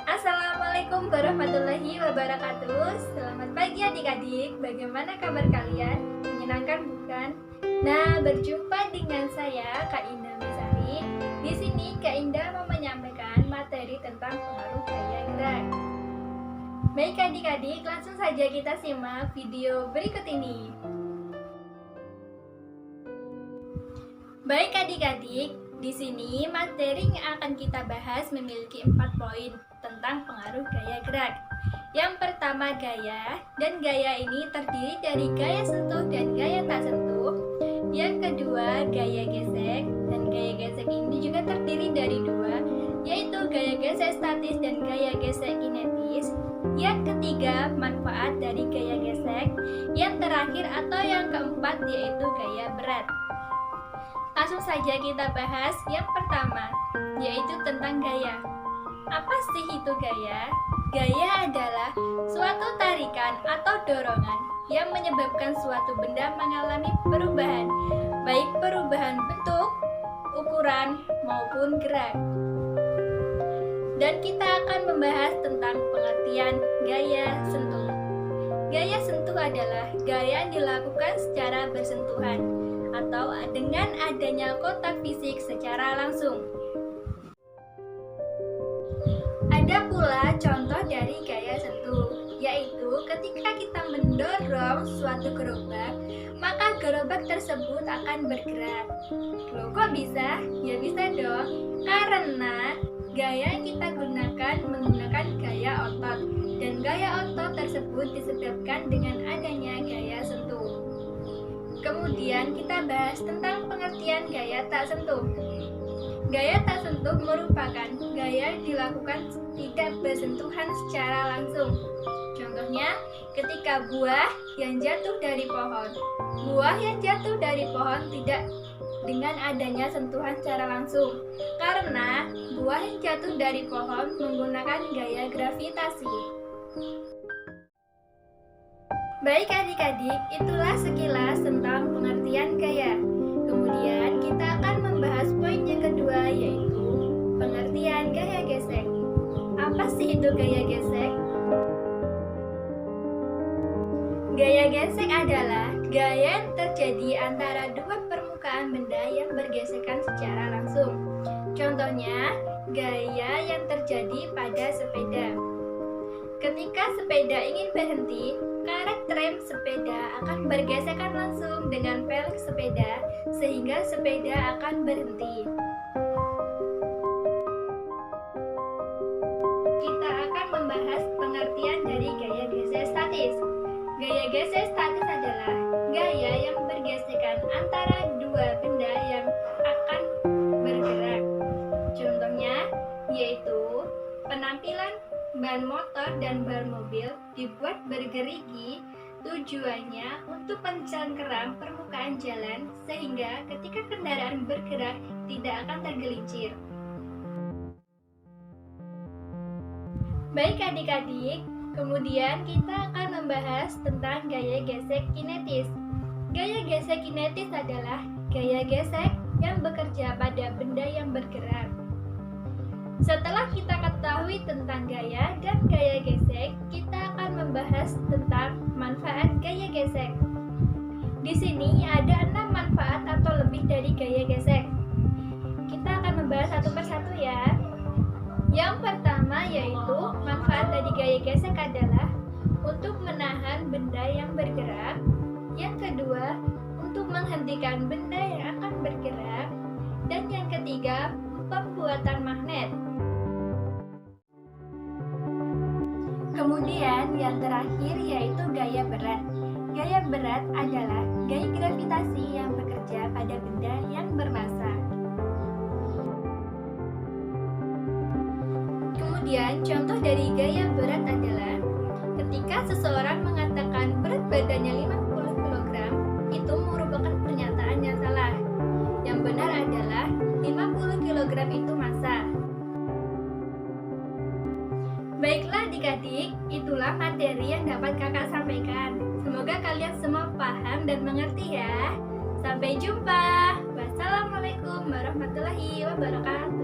Assalamualaikum warahmatullahi wabarakatuh. Selamat pagi adik-adik. Bagaimana kabar kalian? Menyenangkan bukan? Nah, berjumpa dengan saya Kak Indah Mesari. Di sini Kak Indah mau menyampaikan materi tentang pengaruh gaya gerak. Baik adik-adik, langsung saja kita simak video berikut ini. Baik adik-adik, di sini materi yang akan kita bahas memiliki 4 poin tentang pengaruh gaya gerak. Yang pertama gaya, dan gaya ini terdiri dari gaya sentuh dan gaya tak sentuh. Yang kedua gaya gesek, dan gaya gesek ini juga terdiri dari 2, yaitu gaya gesek statis dan gaya gesek kinetis. Yang ketiga manfaat dari gaya gesek. Yang terakhir atau yang keempat yaitu gaya berat. Langsung saja kita bahas yang pertama, yaitu tentang gaya. Apa sih itu gaya? Gaya adalah suatu tarikan atau dorongan yang menyebabkan suatu benda mengalami perubahan, baik perubahan bentuk, ukuran, maupun gerak. Dan kita akan membahas tentang pengertian gaya sentuh. Gaya sentuh adalah gaya yang dilakukan secara bersentuhan atau dengan adanya kontak fisik secara langsung. Ada pula contoh dari gaya sentuh, yaitu ketika kita mendorong suatu gerobak, maka gerobak tersebut akan bergerak. Loh, kok bisa? Ya bisa dong, karena gaya yang kita gunakan menggunakan gaya otot, dan gaya otot tersebut disebabkan dengan adanya gaya sentuh. Kemudian kita bahas tentang pengertian gaya tak sentuh. Gaya tak sentuh merupakan gaya yang dilakukan tidak bersentuhan secara langsung. Contohnya, ketika buah yang jatuh dari pohon. Buah yang jatuh dari pohon tidak dengan adanya sentuhan secara langsung, karena buah yang jatuh dari pohon menggunakan gaya gravitasi. Baik adik-adik, itulah sekilas tentang pengertian gaya. Kemudian kita akan membahas poin yang kedua, yaitu pengertian gaya gesek. Apa sih itu gaya gesek? Gaya gesek adalah gaya yang terjadi antara dua permukaan benda yang bergesekan secara langsung. Contohnya, gaya yang terjadi pada sepeda. Ketika sepeda ingin berhenti, karet rem sepeda akan bergesekan langsung dengan pelek sepeda sehingga sepeda akan berhenti. Kita akan membahas pengertian dari gaya gesek statis. Gaya gesek statis adalah gaya yang bergesekan antara dua benda yang akan bergerak. Contohnya yaitu penampilan ban motor dan ban mobil dibuat bergerigi, tujuannya untuk mencengkeram permukaan jalan sehingga ketika kendaraan bergerak tidak akan tergelincir. Baik adik-adik, kemudian kita akan membahas tentang gaya gesek kinetis. Gaya gesek kinetis adalah gaya gesek yang bekerja pada benda yang bergerak. Setelah kita ketahui tentang gaya dan gaya gesek, kita akan membahas tentang manfaat gaya gesek. Di sini ada 6 manfaat atau lebih dari gaya gesek. Kita akan membahas satu persatu ya. Yang pertama yaitu manfaat dari gaya gesek adalah untuk menahan benda yang bergerak. Yang kedua, untuk menghentikan benda yang akan bergerak. Dan yang ketiga, pembuatan magnet. Kemudian yang terakhir yaitu gaya berat. Gaya berat adalah gaya gravitasi yang bekerja pada benda yang bermassa. Kemudian contoh dari gaya berat adalah ketika seseorang mengatakan berat badannya 50 kg, itu merupakan pernyataan yang salah. Yang benar adalah 50 kg itu massa. Baiklah adik-adik, itulah materi yang dapat kakak sampaikan. Semoga kalian semua paham dan mengerti ya. Sampai jumpa. Wassalamualaikum warahmatullahi wabarakatuh.